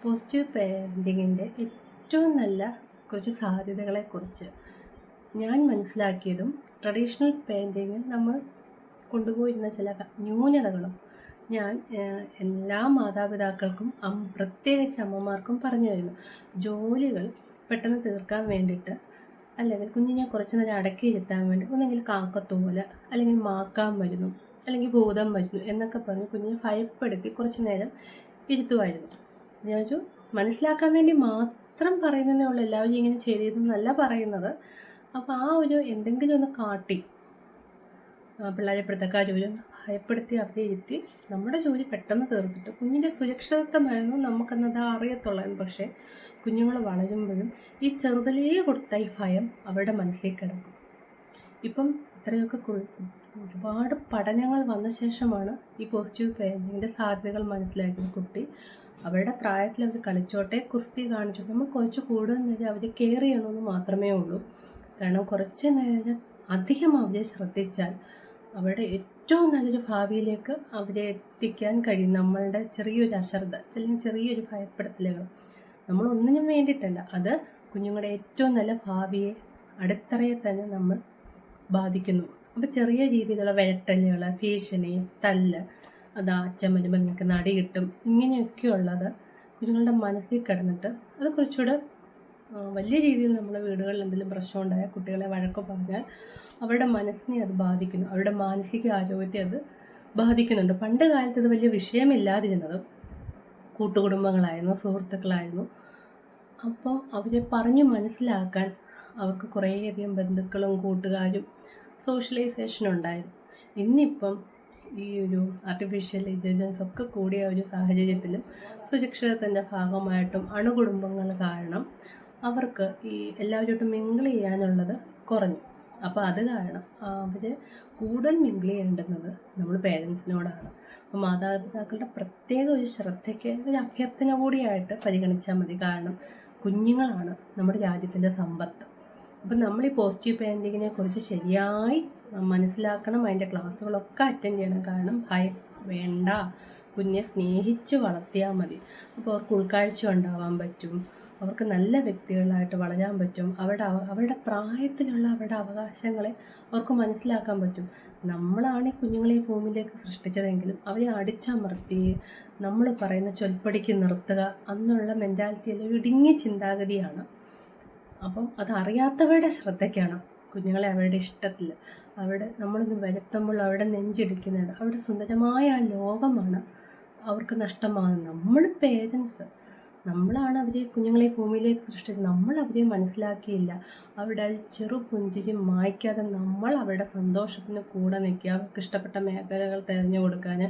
Positive പേരൻറ്റിങ്ങിൻ്റെ ഏറ്റവും നല്ല കുറച്ച് സാധ്യതകളെക്കുറിച്ച് ഞാൻ മനസ്സിലാക്കിയതും ട്രഡീഷണൽ പേരൻറ്റിങ്ങിൽ നമ്മൾ കൊണ്ടുപോയിരുന്ന ചില ന്യൂനതകളും ഞാൻ എല്ലാ മാതാപിതാക്കൾക്കും പ്രത്യേകിച്ച് അമ്മമാർക്കും പറഞ്ഞു തരുന്നു. ജോലികൾ പെട്ടെന്ന് തീർക്കാൻ വേണ്ടിയിട്ട്, അല്ലെങ്കിൽ കുഞ്ഞിനെ കുറച്ച് നേരം അടക്കിയിരുത്താൻ വേണ്ടി ഒന്നെങ്കിൽ കാക്കത്തൂവൽ, അല്ലെങ്കിൽ മാക്കാൻ വരുന്നു, അല്ലെങ്കിൽ ഭൂതം വരുന്നു എന്നൊക്കെ പറഞ്ഞ് കുഞ്ഞിനെ ഭയപ്പെടുത്തി കുറച്ച് നേരം ഇരുത്തുമായിരുന്നു. ഞാനൊരു മനസ്സിലാക്കാൻ വേണ്ടി മാത്രം പറയുന്നതേ ഉള്ളൂ, എല്ലാവരും ഇങ്ങനെ ചെയ്തിരുന്നല്ല പറയുന്നത്. അപ്പോൾ ആ ഒരു എന്തെങ്കിലും ഒന്ന് കാട്ടി പിള്ളേരെ പിടുത്തക്കാർ ഒരു ഭയപ്പെടുത്തി അവരെ ഇരുത്തി നമ്മുടെ ജോലി പെട്ടെന്ന് തീർത്തിട്ട് കുഞ്ഞിൻ്റെ സുരക്ഷിതത്വമായിരുന്നു നമുക്കെന്നത് അറിയത്തുള്ളായിരുന്നു. പക്ഷേ കുഞ്ഞുങ്ങൾ വളരുമ്പോഴും ഈ ചെറുതിലേ കൊടുത്ത ഈ ഭയം അവരുടെ മനസ്സിൽ കിടക്കും. ഇപ്പം ഇത്രയൊക്കെ ഒരുപാട് പഠനങ്ങൾ വന്ന ശേഷമാണ് ഈ പോസിറ്റീവ് പേരൻറ്റിങ്ങിൻ്റെ സാധ്യതകൾ മനസ്സിലാക്കിയത്. കുട്ടി അവരുടെ പ്രായത്തിൽ അവർ കളിച്ചോട്ടെ, കുസ്തി കാണിച്ചു, നമ്മൾ കുറച്ച് കൂടുതൽ നേരം അവരെ കെയർ ചെയ്യണമെന്ന് മാത്രമേ ഉള്ളൂ. കാരണം കുറച്ച് നേരം അധികം അവരെ ശ്രദ്ധിച്ചാൽ അവരുടെ ഏറ്റവും നല്ലൊരു ഭാവിയിലേക്ക് അവരെ എത്തിക്കാൻ കഴിയും. നമ്മളുടെ ചെറിയൊരു അശ്രദ്ധ, ചെറിയൊരു ഭയപ്പെടുത്തലുകൾ നമ്മളൊന്നിനും വേണ്ടിയിട്ടല്ല, അത് കുഞ്ഞുങ്ങളുടെ ഏറ്റവും നല്ല ഭാവിയെ അടിത്തറയെ തന്നെ നമ്മൾ ബാധിക്കുന്നു. അപ്പോൾ ചെറിയ രീതിയിലുള്ള വിരട്ടലുകൾ, ഭീഷണി, തല്ല്, അത് അച്ഛൻ വരുമ്പോൾ നിങ്ങൾക്ക് നടി കിട്ടും, ഇങ്ങനെയൊക്കെയുള്ളത് കുഞ്ഞുങ്ങളുടെ മനസ്സിൽ കിടന്നിട്ട് അത് കുറച്ചുകൂടെ വലിയ രീതിയിൽ നമ്മുടെ വീടുകളിൽ എന്തെങ്കിലും പ്രശ്നം ഉണ്ടായാൽ കുട്ടികളെ വഴക്ക് പറഞ്ഞാൽ അവരുടെ മനസ്സിനെ അത് ബാധിക്കുന്നു, അവരുടെ മാനസിക ആരോഗ്യത്തെ അത് ബാധിക്കുന്നുണ്ട്. പണ്ട് കാലത്ത് ഇത് വലിയ വിഷയമില്ലാതിരുന്നത് കൂട്ടുകുടുംബങ്ങളായിരുന്നു, സുഹൃത്തുക്കളായിരുന്നു. അപ്പം അവരെ പറഞ്ഞു മനസ്സിലാക്കാൻ അവർക്ക് കുറേയധികം ബന്ധുക്കളും കൂട്ടുകാരും സോഷ്യലൈസേഷനും ഉണ്ടായിരുന്നു. ഇന്നിപ്പം ഈ ഒരു ആർട്ടിഫിഷ്യൽ ഇൻ്റലിജൻസ് ഒക്കെ കൂടിയ ഒരു സാഹചര്യത്തിലും സുരക്ഷിതത്തിൻ്റെ ഭാഗമായിട്ടും അണുകുടുംബങ്ങൾ കാരണം അവർക്ക് ഈ എല്ലാവരോട്ടും മിങ്കിൾ ചെയ്യാനുള്ളത് കുറഞ്ഞു. അപ്പോൾ അത് കാരണം അവർ കൂടുതൽ മിങ്കിൾ ചെയ്യേണ്ടുന്നത് നമ്മൾ പേരൻസിനോടാണ്. അപ്പോൾ മാതാപിതാക്കളുടെ പ്രത്യേക ഒരു ശ്രദ്ധയ്ക്ക് ഒരു അഭ്യർത്ഥന കൂടിയായിട്ട് പരിഗണിച്ചാൽ മതി. കാരണം കുഞ്ഞുങ്ങളാണ് നമ്മുടെ രാജ്യത്തിൻ്റെ സമ്പത്ത്. അപ്പം നമ്മൾ ഈ പോസിറ്റീവ് പേരൻറ്റിങ്ങിനെ കുറിച്ച് ശരിയായി മനസ്സിലാക്കണം, അതിൻ്റെ ക്ലാസ്സുകളൊക്കെ അറ്റൻഡ് ചെയ്യണം. കാരണം ഭയം വേണ്ട, കുഞ്ഞെ സ്നേഹിച്ച് വളർത്തിയാൽ മതി. അപ്പോൾ അവർക്ക് ഉൾക്കാഴ്ച ഉണ്ടാവാൻ പറ്റും, അവർക്ക് നല്ല വ്യക്തികളായിട്ട് വളരാൻ പറ്റും, അവരുടെ പ്രായത്തിലുള്ള അവരുടെ അവകാശങ്ങളെ അവർക്ക് മനസ്സിലാക്കാൻ പറ്റും. നമ്മളാണ് ഈ കുഞ്ഞുങ്ങളെ ഈ ഭൂമിയിലേക്ക് സൃഷ്ടിച്ചതെങ്കിലും അവരെ അടിച്ചമർത്തി നമ്മൾ പറയുന്ന ചൊൽപ്പടിക്ക് നിർത്തുക എന്നുള്ള മെൻറ്റാലിറ്റിയിൽ ഇടുങ്ങിയ ചിന്താഗതിയാണ്. അപ്പം അതറിയാത്തവരുടെ ശ്രദ്ധയ്ക്കാണ് കുഞ്ഞുങ്ങളെ അവരുടെ ഇഷ്ടത്തിൽ നമ്മളൊന്ന് വരുത്തുമ്പോൾ അവരുടെ നെഞ്ചിടിക്കുന്നത്, അവരുടെ സുന്ദരമായ ആ ലോകമാണ് അവർക്ക് നഷ്ടമാകുന്നത്. നമ്മൾ പേരൻസ്, നമ്മളാണ് അവരെ കുഞ്ഞുങ്ങളെ ഭൂമിയിലേക്ക് സൃഷ്ടിച്ചത്. നമ്മൾ അവരെ മനസ്സിലാക്കിയില്ല. അവരുടെ ചെറു പുഞ്ചിരി മായ്ക്കാതെ നമ്മൾ അവരുടെ സന്തോഷത്തിന് കൂടെ നിൽക്കുക, അവർക്ക് ഇഷ്ടപ്പെട്ട മേഖലകൾ തിരഞ്ഞു കൊടുക്കാൻ,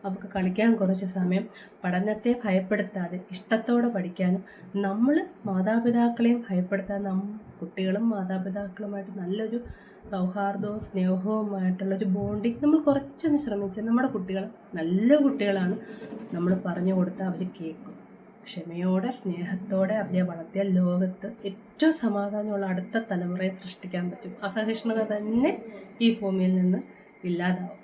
അവർക്ക് കളിക്കാൻ കുറച്ച് സമയം, പഠനത്തെ ഭയപ്പെടുത്താതെ ഇഷ്ടത്തോടെ പഠിക്കാനും, നമ്മൾ മാതാപിതാക്കളെയും ഭയപ്പെടുത്താതെ കുട്ടികളും മാതാപിതാക്കളുമായിട്ട് നല്ലൊരു സൗഹാർദ്ദവും സ്നേഹവുമായിട്ടുള്ളൊരു ബോണ്ടിങ് നമ്മൾ കുറച്ചൊന്ന് ശ്രമിച്ച് നമ്മുടെ കുട്ടികൾ നല്ല കുട്ടികളാണ് നമ്മൾ പറഞ്ഞു കൊടുത്താൽ അവർ കേൾക്കും. ക്ഷമയോടെ സ്നേഹത്തോടെ അവരെ വളർത്തിയാൽ ലോകത്ത് ഏറ്റവും സമാധാനമുള്ള അടുത്ത തലമുറയെ സൃഷ്ടിക്കാൻ പറ്റും. അസഹിഷ്ണുത തന്നെ ഈ ഭൂമിയിൽ നിന്ന് ഇല്ലാതാവും.